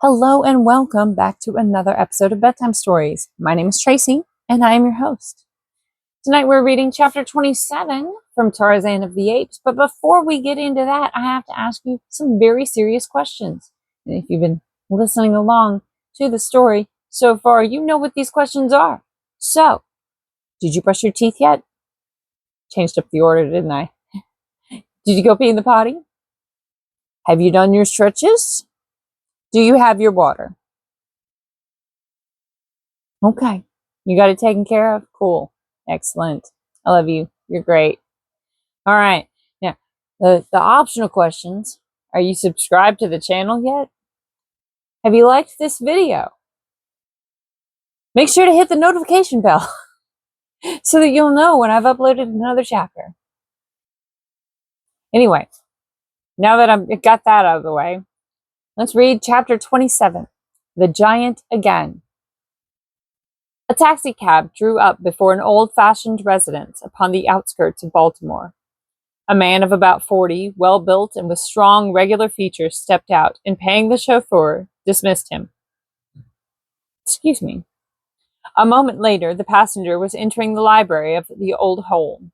Hello and welcome back to another episode of Bedtime Stories. My name is Tracy and I am your host. Tonight we're reading chapter 27 from Tarzan of the Apes, but before we get into that, I have to ask you some very serious questions. And if you've been listening along to the story so far, you know what these questions are. So, did you brush your teeth yet? Changed up the order, didn't I? Did you go pee in the potty? Have you done your stretches? Do you have your water? Okay. You got it taken care of? Cool. Excellent. I love you. You're great. All right. Now, the optional questions. Are you subscribed to the channel yet? Have you liked this video? Make sure to hit the notification bell so that you'll know when I've uploaded another chapter. Anyway, now that I've got that out of the way, let's read chapter 27, The Giant Again. A taxicab drew up before an old-fashioned residence upon the outskirts of Baltimore. A man of about 40, well-built and with strong, regular features, stepped out and, paying the chauffeur, dismissed him. Excuse me. A moment later, the passenger was entering the library of the old home.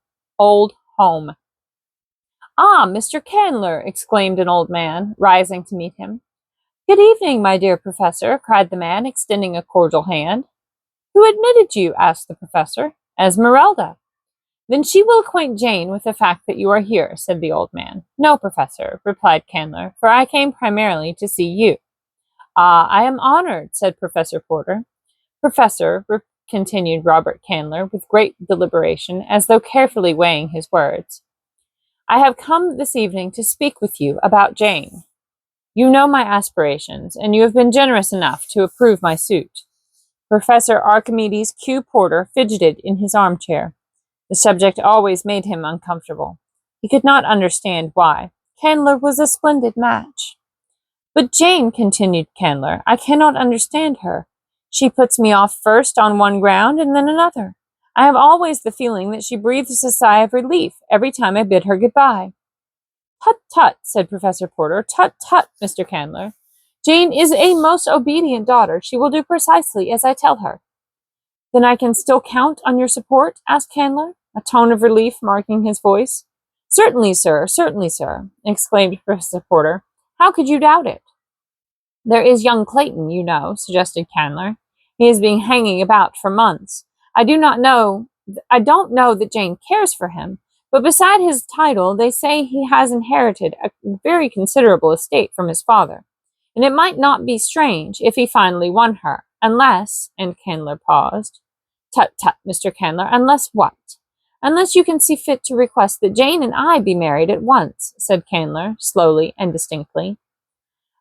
"Ah, Mr. Candler!" exclaimed an old man, rising to meet him. "Good evening, my dear professor," cried the man, extending a cordial hand. "Who admitted you?" asked the professor. "Esmeralda." "Then she will acquaint Jane with the fact that you are here," said the old man. "No, professor," replied Candler, "for I came primarily to see you." "Ah, I am honored," said Professor Porter. "Professor," continued Robert Candler with great deliberation, as though carefully weighing his words, "I have come this evening to speak with you about Jane. You know my aspirations, and you have been generous enough to approve my suit." Professor Archimedes Q. Porter fidgeted in his armchair. The subject always made him uncomfortable. He could not understand why. Candler was a splendid match. "But Jane," continued Candler, "I cannot understand her. She puts me off first on one ground and then another. I have always the feeling that she breathes a sigh of relief every time I bid her goodbye." "Tut, tut," said Professor Porter. "Tut, tut, Mr. Candler. Jane is a most obedient daughter. She will do precisely as I tell her." "Then I can still count on your support?" asked Candler, a tone of relief marking his voice. Certainly, sir, exclaimed Professor Porter. "How could you doubt it?" "There is young Clayton, you know," suggested Candler. "He has been hanging about for months. I don't know that Jane cares for him, but beside his title, they say he has inherited a very considerable estate from his father, and it might not be strange if he finally won her, unless," and Candler paused. "Tut, tut, Mr. Candler, unless what?" "Unless you can see fit to request that Jane and I be married at once," said Candler, slowly and distinctly.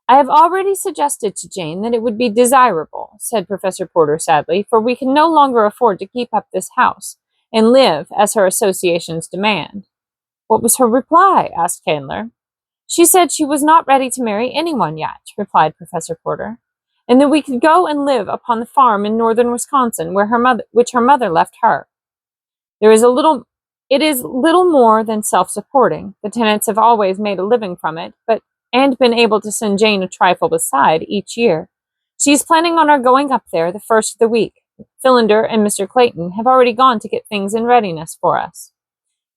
"I have already suggested to Jane that it would be desirable," said Professor Porter sadly, "for we can no longer afford to keep up this house, and live as her associations demand." "What was her reply?" asked Candler. "She said she was not ready to marry anyone yet," replied Professor Porter, "and that we could go and live upon the farm in northern Wisconsin which her mother left her. It is little more than self-supporting. The tenants have always made a living from it, and been able to send Jane a trifle beside each year. She is planning on our going up there the first of the week. Philander and Mr. Clayton have already gone to get things in readiness for us."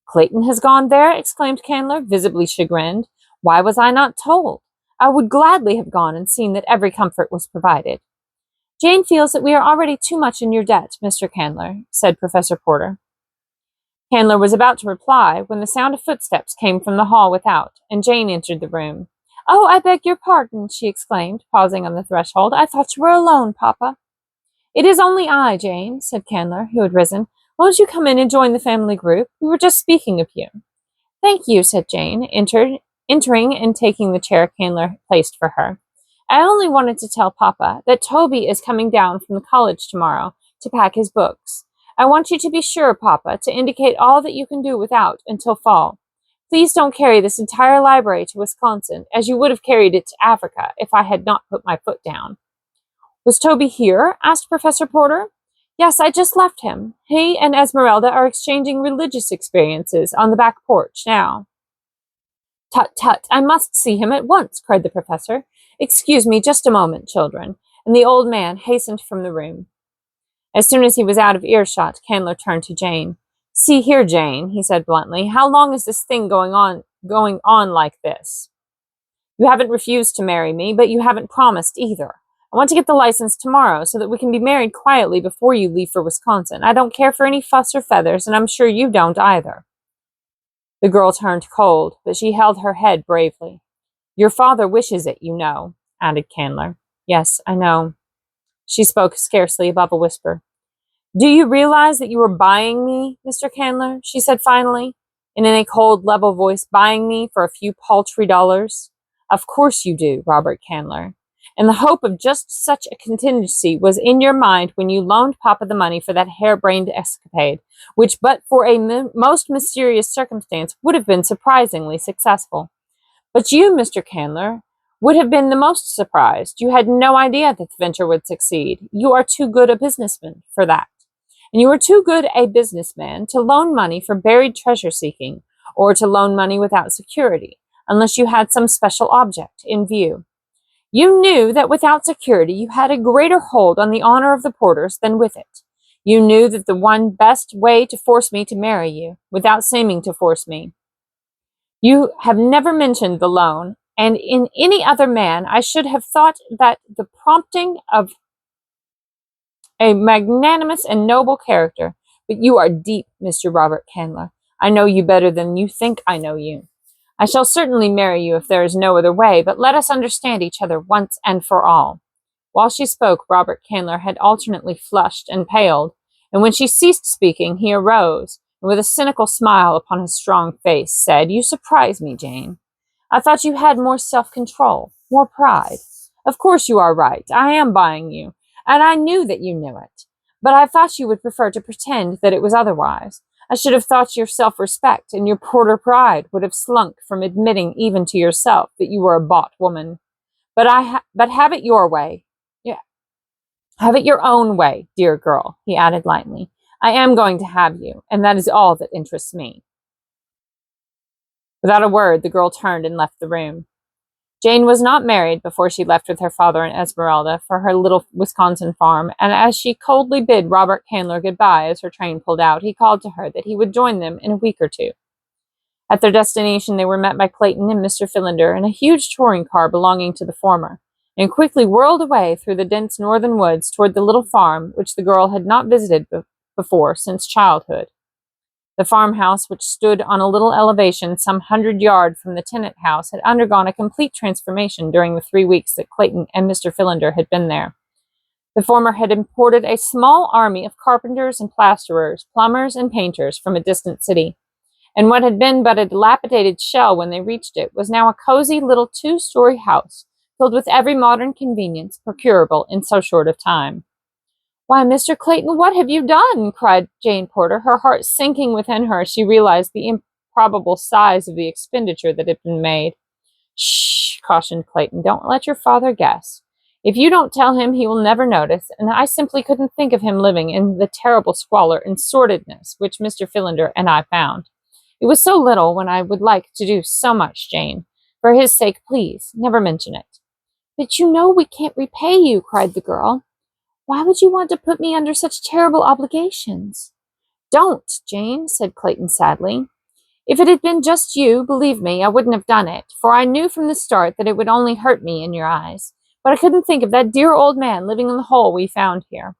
"Clayton has gone there?" exclaimed Candler, visibly chagrined. "Why was I not told? I would gladly have gone and seen that every comfort was provided." "Jane feels that we are already too much in your debt, Mr. Candler," said Professor Porter. Candler was about to reply when the sound of footsteps came from the hall without, and Jane entered the room. "Oh, I beg your pardon," she exclaimed, pausing on the threshold. "I thought you were alone, Papa." "It is only I, Jane," said Candler, who had risen. "Won't you come in and join the family group? We were just speaking of you." "Thank you," said Jane, entering and taking the chair Candler placed for her. "I only wanted to tell Papa that Toby is coming down from the college tomorrow to pack his books. I want you to be sure, Papa, to indicate all that you can do without until fall. Please don't carry this entire library to Wisconsin, as you would have carried it to Africa if I had not put my foot down." "Was Toby here?" asked Professor Porter. "Yes, I just left him. He and Esmeralda are exchanging religious experiences on the back porch now." "Tut, tut, I must see him at once," cried the professor. Excuse me just a moment, children, and the old man hastened from the room. As soon as he was out of earshot, Candler turned to Jane. See here, Jane, he said bluntly, how long is this thing going on like this? You haven't refused to marry me, but you haven't promised either. I want to get the license tomorrow so that we can be married quietly before you leave for Wisconsin. I don't care for any fuss or feathers, and I'm sure you don't either. The girl turned cold, but she held her head bravely. Your father wishes it, you know, added Candler. Yes, I know. She spoke scarcely above a whisper. Do you realize that you are buying me, Mr. Candler? She said finally, and in a cold, level voice, buying me for a few paltry dollars? Of course you do, Robert Candler. And the hope of just such a contingency was in your mind when you loaned Papa the money for that harebrained escapade, which but for a most mysterious circumstance would have been surprisingly successful. But you, Mr. Candler, would have been the most surprised. You had no idea that the venture would succeed. You are too good a businessman for that. And you are too good a businessman to loan money for buried treasure seeking, or to loan money without security, unless you had some special object in view. You knew that without security you had a greater hold on the honor of the Porters than with it. You knew that the one best way to force me to marry you, without seeming to force me. You have never mentioned the loan, and in any other man I should have thought that the prompting of a magnanimous and noble character. But you are deep, Mr. Robert Candler. I know you better than you think I know you. I shall certainly marry you if there is no other way, but let us understand each other once and for all. While she spoke, Robert Candler had alternately flushed and paled, and when she ceased speaking, he arose, and with a cynical smile upon his strong face, said, You surprise me, Jane. I thought you had more self-control, more pride. Of course you are right. I am buying you, and I knew that you knew it. But I thought you would prefer to pretend that it was otherwise. I should have thought your self-respect and your Porter pride would have slunk from admitting even to yourself that you were a bought woman. But have it your way. Yeah, have it your own way, dear girl, he added lightly. I am going to have you, and that is all that interests me. Without a word, the girl turned and left the room. Jane was not married before she left with her father and Esmeralda for her little Wisconsin farm, and as she coldly bid Robert Candler goodbye as her train pulled out, he called to her that he would join them in a week or two. At their destination, they were met by Clayton and Mr. Philander in a huge touring car belonging to the former, and quickly whirled away through the dense northern woods toward the little farm which the girl had not visited before since childhood. The farmhouse, which stood on a little elevation some 100 yards from the tenant house, had undergone a complete transformation during the 3 weeks that Clayton and Mr. Philander had been there. The former had imported a small army of carpenters and plasterers, plumbers and painters from a distant city, and what had been but a dilapidated shell when they reached it was now a cozy little 2-story house filled with every modern convenience procurable in so short a time. Why, Mr. Clayton, what have you done? Cried Jane Porter, her heart sinking within her as she realized the improbable size of the expenditure that had been made. Shh, cautioned Clayton. Don't let your father guess. If you don't tell him, he will never notice, and I simply couldn't think of him living in the terrible squalor and sordidness which Mr. Philander and I found. It was so little when I would like to do so much, Jane. For his sake, please, never mention it. But you know we can't repay you, cried the girl. Why would you want to put me under such terrible obligations? Don't, Jane, said Clayton sadly. If it had been just you, believe me, I wouldn't have done it, for I knew from the start that it would only hurt me in your eyes. But I couldn't think of that dear old man living in the hole we found here.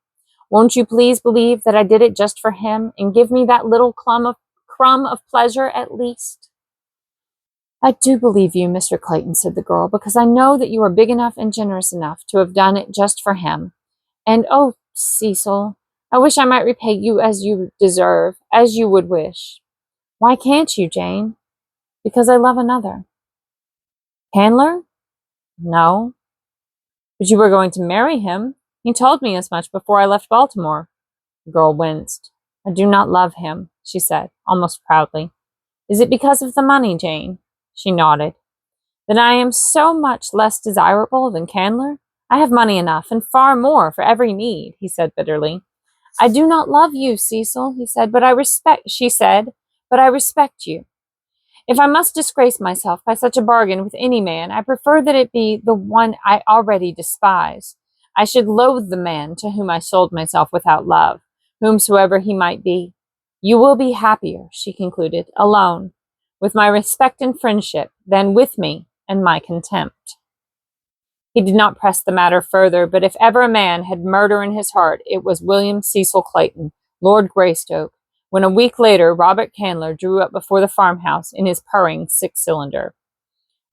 Won't you please believe that I did it just for him, and give me that little crumb of pleasure at least? I do believe you, Mr. Clayton, said the girl, because I know that you are big enough and generous enough to have done it just for him. And, oh, Cecil, I wish I might repay you as you deserve, as you would wish. Why can't you, Jane? Because I love another. Candler? No. But you were going to marry him. He told me as much before I left Baltimore. The girl winced. I do not love him, she said, almost proudly. Is it because of the money, Jane? She nodded. Then I am so much less desirable than Candler? I have money enough, and far more, for every need, he said bitterly. I do not love you, Cecil, she said, but I respect you. If I must disgrace myself by such a bargain with any man, I prefer that it be the one I already despise. I should loathe the man to whom I sold myself without love, whomsoever he might be. You will be happier, she concluded, alone, with my respect and friendship, than with me and my contempt. He did not press the matter further, but if ever a man had murder in his heart, it was William Cecil Clayton, Lord Greystoke, when a week later Robert Candler drew up before the farmhouse in his purring six-cylinder.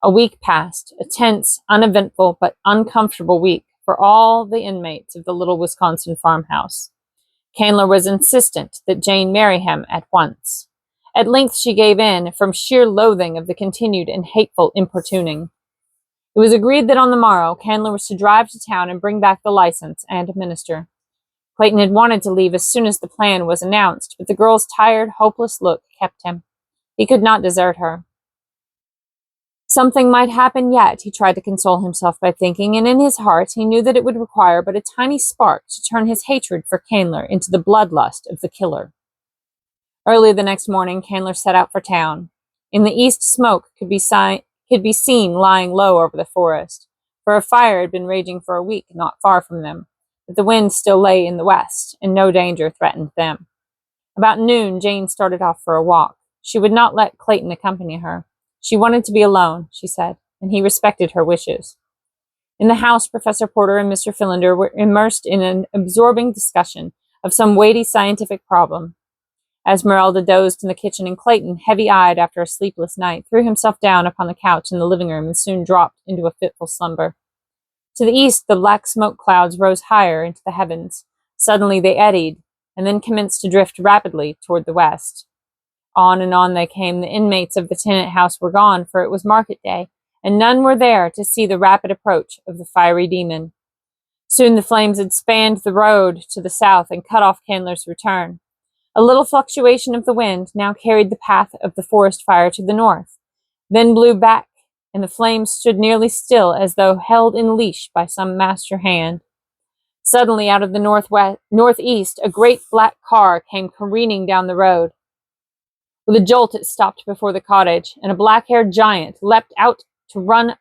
A week passed, a tense, uneventful, but uncomfortable week for all the inmates of the little Wisconsin farmhouse. Candler was insistent that Jane marry him at once. At length she gave in, from sheer loathing of the continued and hateful importuning. It was agreed that on the morrow Candler was to drive to town and bring back the license and a minister. Clayton had wanted to leave as soon as the plan was announced, but the girl's tired, hopeless look kept him. He could not desert her. Something might happen yet, he tried to console himself by thinking, and in his heart he knew that it would require but a tiny spark to turn his hatred for Candler into the bloodlust of the killer. Early the next morning, Candler set out for town. In the east, smoke could be seen lying low over the forest, for a fire had been raging for a week not far from them, but the wind still lay in the west, and no danger threatened them. About noon, Jane started off for a walk. She would not let Clayton accompany her. She wanted to be alone, she said, and he respected her wishes. In the house, Professor Porter and Mr. Philander were immersed in an absorbing discussion of some weighty scientific problem. Esmeralda dozed in the kitchen, and Clayton, heavy-eyed after a sleepless night, threw himself down upon the couch in the living room and soon dropped into a fitful slumber. To the east, the black smoke clouds rose higher into the heavens. Suddenly they eddied, and then commenced to drift rapidly toward the west. On and on they came. The inmates of the tenant house were gone, for it was market day, and none were there to see the rapid approach of the fiery demon. Soon the flames had spanned the road to the south and cut off Candler's return. A little fluctuation of the wind now carried the path of the forest fire to the north, then blew back, and the flames stood nearly still as though held in leash by some master hand. Suddenly, out of the northeast, a great black car came careening down the road. With a jolt, it stopped before the cottage, and a black-haired giant leapt out to run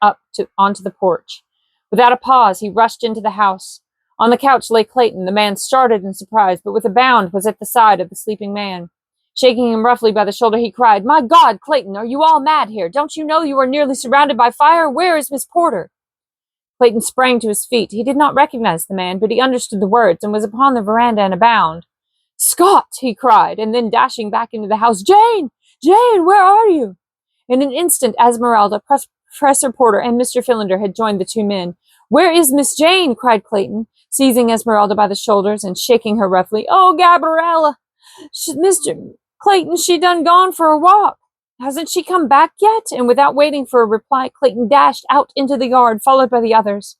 onto the porch. Without a pause, he rushed into the house. On the couch lay Clayton. The man started in surprise, but with a bound was at the side of the sleeping man. Shaking him roughly by the shoulder, he cried, "My God, Clayton, are you all mad here? Don't you know you are nearly surrounded by fire? Where is Miss Porter?" Clayton sprang to his feet. He did not recognize the man, but he understood the words and was upon the veranda in a bound. "Scott!" he cried, and then dashing back into the house, "Jane! Jane, where are you?" In an instant, Esmeralda, Professor Porter, and Mr. Philander had joined the two men. "Where is Miss Jane?" cried Clayton, seizing Esmeralda by the shoulders and shaking her roughly. "Oh, Gabriella! Mr. Clayton, she done gone for a walk. Hasn't she come back yet?" And without waiting for a reply, Clayton dashed out into the yard, followed by the others.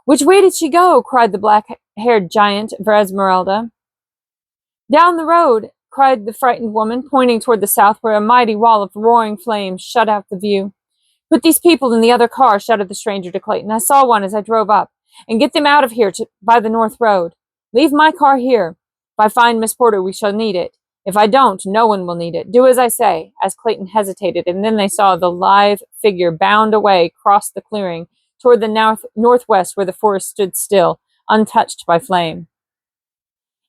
"Which way did she go?" cried the black-haired giant for Esmeralda. "Down the road," cried the frightened woman, pointing toward the south, where a mighty wall of roaring flames shut out the view. "Put these people in the other car," shouted the stranger to Clayton. "I saw one as I drove up. And get them out of here by the north road. Leave my car here. If I find Miss Porter, we shall need it. If I don't, no one will need it. Do as I say," as Clayton hesitated, and then they saw the lithe figure bound away across the clearing toward the northwest, where the forest stood still, untouched by flame.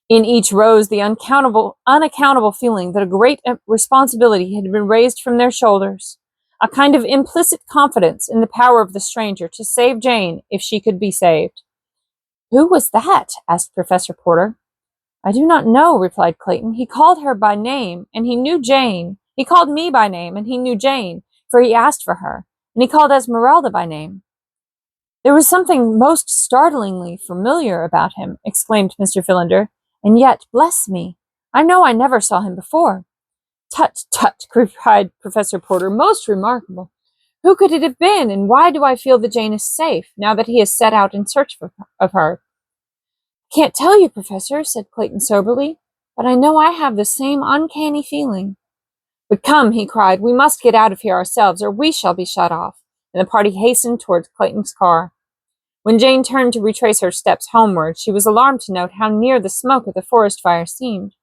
In each rose the unaccountable feeling that a great responsibility had been raised from their shoulders, a kind of implicit confidence in the power of the stranger to save Jane if she could be saved. "Who was that?" asked Professor Porter. "I do not know," replied Clayton. "He called her by name, and he knew Jane. He called me by name, and he knew Jane, for he asked for her, and he called Esmeralda by name." "There was something most startlingly familiar about him," exclaimed Mr. Philander, "and yet, bless me, I know I never saw him before." "Tut, tut," cried Professor Porter, "most remarkable. Who could it have been, and why do I feel that Jane is safe, now that he has set out in search of her?" "I can't tell you, Professor," said Clayton soberly, "but I know I have the same uncanny feeling." "But come," he cried, "we must get out of here ourselves, or we shall be shut off," and the party hastened towards Clayton's car. When Jane turned to retrace her steps homeward, she was alarmed to note how near the smoke of the forest fire seemed.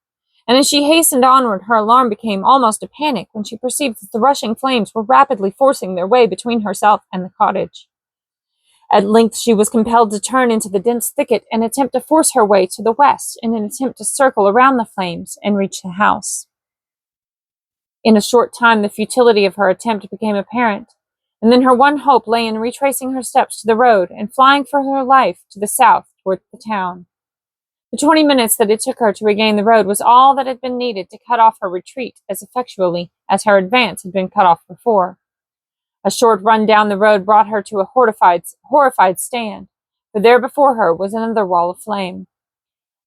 and as she hastened onward, her alarm became almost a panic when she perceived that the rushing flames were rapidly forcing their way between herself and the cottage. At length she was compelled to turn into the dense thicket and attempt to force her way to the west in an attempt to circle around the flames and reach the house. In a short time the futility of her attempt became apparent, and then her one hope lay in retracing her steps to the road and flying for her life to the south toward the town. The 20 minutes that it took her to regain the road was all that had been needed to cut off her retreat as effectually as her advance had been cut off before. A short run down the road brought her to a horrified stand, for there before her was another wall of flame.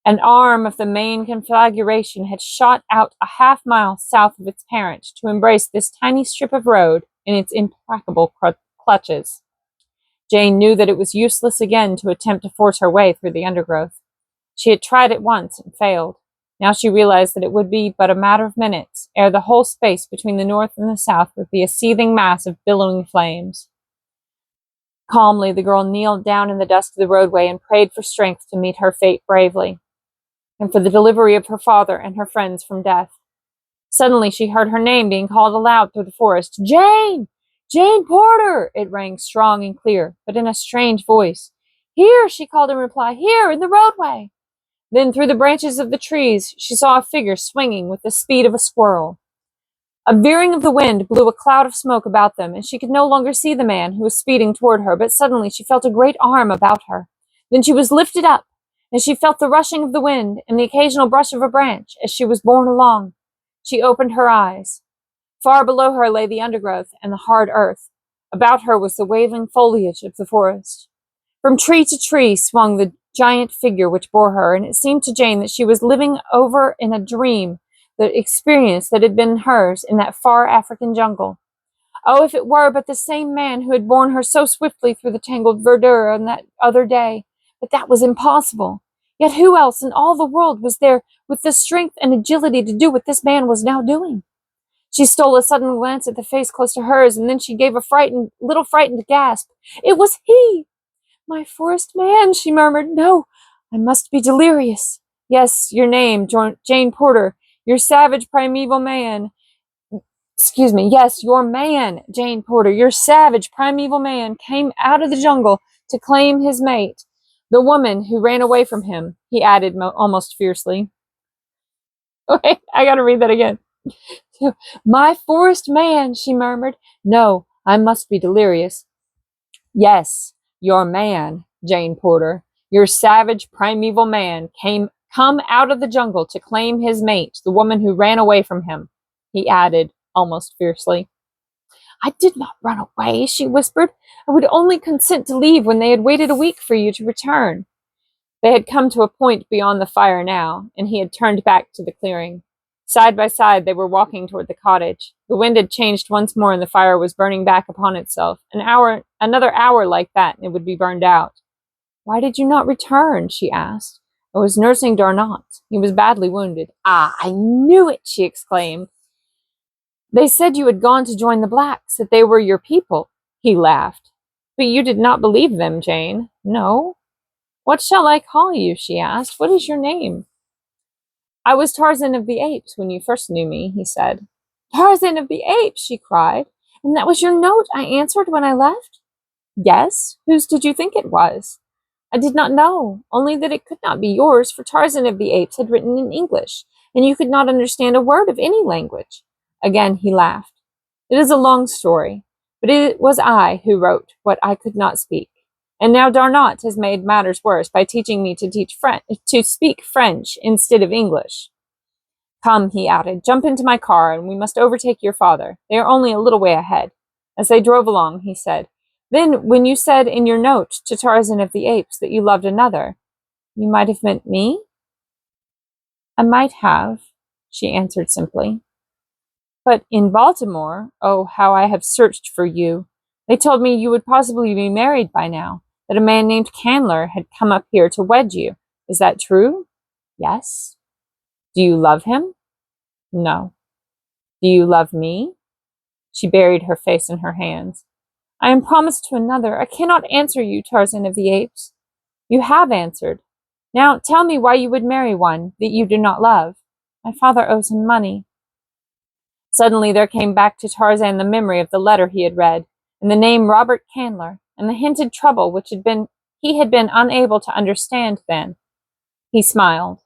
An arm of the main conflagration had shot out a half-mile south of its parent to embrace this tiny strip of road in its implacable clutches. Jane knew that it was useless again to attempt to force her way through the undergrowth. She had tried it once and failed. Now she realized that it would be but a matter of minutes ere the whole space between the north and the south would be a seething mass of billowing flames. Calmly, the girl kneeled down in the dust of the roadway and prayed for strength to meet her fate bravely, and for the delivery of her father and her friends from death. Suddenly she heard her name being called aloud through the forest. "Jane! Jane Porter!" It rang strong and clear, but in a strange voice. "Here," she called in reply. "Here, in the roadway." Then through the branches of the trees she saw a figure swinging with the speed of a squirrel. A veering of the wind blew a cloud of smoke about them, and she could no longer see the man who was speeding toward her, but suddenly she felt a great arm about her. Then she was lifted up, and she felt the rushing of the wind and the occasional brush of a branch as she was borne along. She opened her eyes. Far below her lay the undergrowth and the hard earth. About her was the waving foliage of the forest. From tree to tree swung the giant figure which bore her, and it seemed to Jane that she was living over in a dream the experience that had been hers in that far African jungle. Oh, if it were but the same man who had borne her so swiftly through the tangled verdure on that other day! But that was impossible. Yet who else in all the world was there with the strength and agility to do what this man was now doing? She stole a sudden glance at the face close to hers, and then she gave a little frightened gasp. It was he! "My forest man," she murmured. "No, I must be delirious. Yes, your name, Jane Porter. Your savage primeval man. Excuse me. Yes, your man, Jane Porter. Your savage primeval man came out of the jungle to claim his mate. The woman who ran away from him," he added almost fiercely. Wait, I gotta read that again. "My forest man," she murmured. "No, I must be delirious. Yes, your man, Jane Porter, your savage primeval man come out of the jungle to claim his mate, the woman who ran away from him," he added almost fiercely. "I did not run away," she whispered. "I would only consent to leave when they had waited a week for you to return." They had come to a point beyond the fire now, and he had turned back to the clearing. Side by side they were walking toward the cottage. The wind had changed once more and the fire was burning back upon itself. Another hour like that and it would be burned out. "Why did you not return?" she asked. "I was nursing Darnot. He was badly wounded." "Ah, I knew it!" she exclaimed. "They said you had gone to join the blacks, that they were your people." He laughed. "But you did not believe them, Jane." "No." "What shall I call you?" she asked. "What is your name?" "I was Tarzan of the Apes when you first knew me," he said. "Tarzan of the Apes!" she cried. "And that was your note I answered when I left?" "Yes. Whose did you think it was?" "I did not know, only that it could not be yours, for Tarzan of the Apes had written in English, and you could not understand a word of any language." Again he laughed. "It is a long story, but it was I who wrote what I could not speak. And now Darnot has made matters worse by teaching me to speak French instead of English. Come," he added, "jump into my car, and we must overtake your father. They are only a little way ahead." As they drove along, he said, "Then, when you said in your note to Tarzan of the Apes that you loved another, you might have meant me?" "I might have," she answered simply. "But in Baltimore, oh, how I have searched for you! They told me you would possibly be married by now, that a man named Candler had come up here to wed you. Is that true?" "Yes." "Do you love him?" "No." "Do you love me?" She buried her face in her hands. "I am promised to another. I cannot answer you, Tarzan of the Apes." "You have answered. Now tell me why you would marry one that you do not love." My father owes him money." Suddenly there came back to Tarzan the memory of the letter he had read, and the name Robert Candler, and the hinted trouble which he had been unable to understand then. He smiled.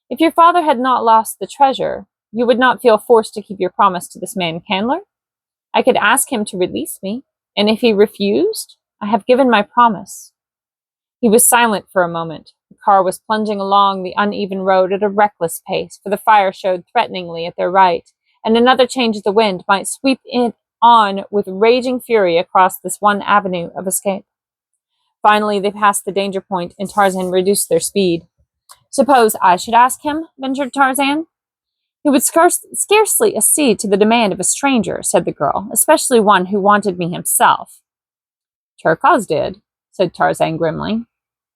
"If your father had not lost the treasure, you would not feel forced to keep your promise to this man Candler? I could ask him to release me, and if he refused, I have given my promise." He was silent for a moment. The car was plunging along the uneven road at a reckless pace, for the fire showed threateningly at their right, and another change of the wind might sweep it on with raging fury across this one avenue of escape. Finally, they passed the danger point, and Tarzan reduced their speed. "Suppose I should ask him?" ventured Tarzan. "He would scarcely accede to the demand of a stranger," said the girl, "especially one who wanted me himself." "Turcos did," said Tarzan grimly.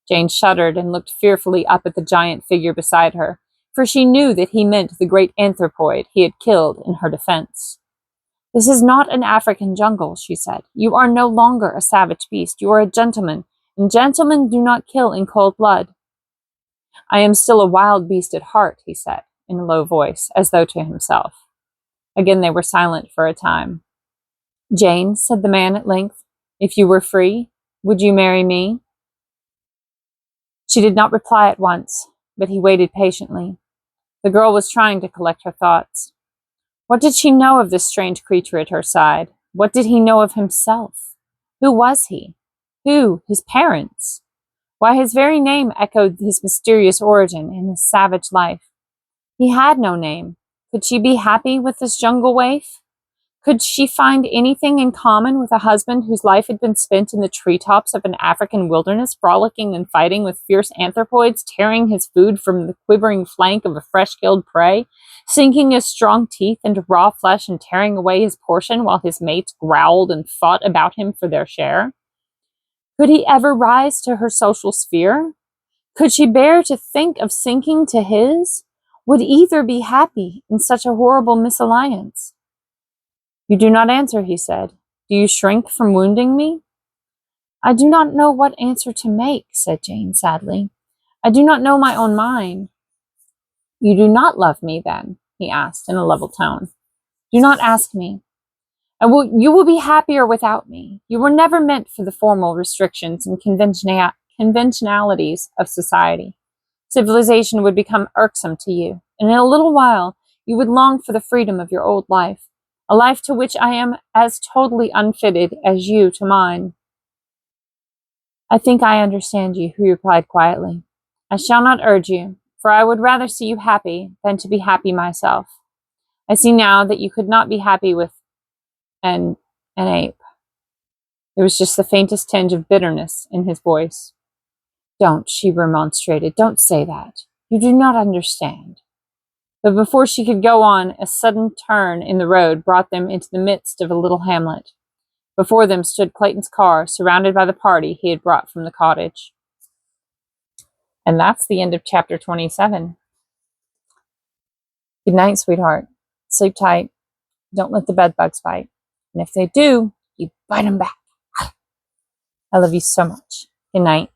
Jane shuddered and looked fearfully up at the giant figure beside her, for she knew that he meant the great anthropoid he had killed in her defense. "This is not an African jungle," she said. "You are no longer a savage beast. You are a gentleman, and gentlemen do not kill in cold blood." "I am still a wild beast at heart," he said, in a low voice, as though to himself. Again they were silent for a time. "Jane," said the man at length, "if you were free, would you marry me?" She did not reply at once, but he waited patiently. The girl was trying to collect her thoughts. What did she know of this strange creature at her side? What did he know of himself? Who was he? Who his parents? Why, his very name echoed his mysterious origin and his savage life. He had no name. Could she be happy with this jungle waif? Could she find anything in common with a husband whose life had been spent in the treetops of an African wilderness, frolicking and fighting with fierce anthropoids, tearing his food from the quivering flank of a fresh-killed prey, sinking his strong teeth into raw flesh and tearing away his portion while his mates growled and fought about him for their share? Could he ever rise to her social sphere? Could she bear to think of sinking to his? Would either be happy in such a horrible misalliance? "You do not answer," he said. "Do you shrink from wounding me?" "I do not know what answer to make," said Jane sadly. "I do not know my own mind." "You do not love me, then?" he asked in a level tone. "Do not ask me. You will be happier without me. You were never meant for the formal restrictions and conventionalities of society. Civilization would become irksome to you, and in a little while you would long for the freedom of your old life, a life to which I am as totally unfitted as you to mine." "I think I understand you," he replied quietly. "I shall not urge you, for I would rather see you happy than to be happy myself. I see now that you could not be happy with an ape." There was just the faintest tinge of bitterness in his voice. "Don't," she remonstrated. "Don't say that. You do not understand." But before she could go on, a sudden turn in the road brought them into the midst of a little hamlet. Before them stood Clayton's car, surrounded by the party he had brought from the cottage. And that's the end of chapter 27. Good night, sweetheart. Sleep tight. Don't let the bed bugs bite. And if they do, you bite them back. I love you so much. Good night.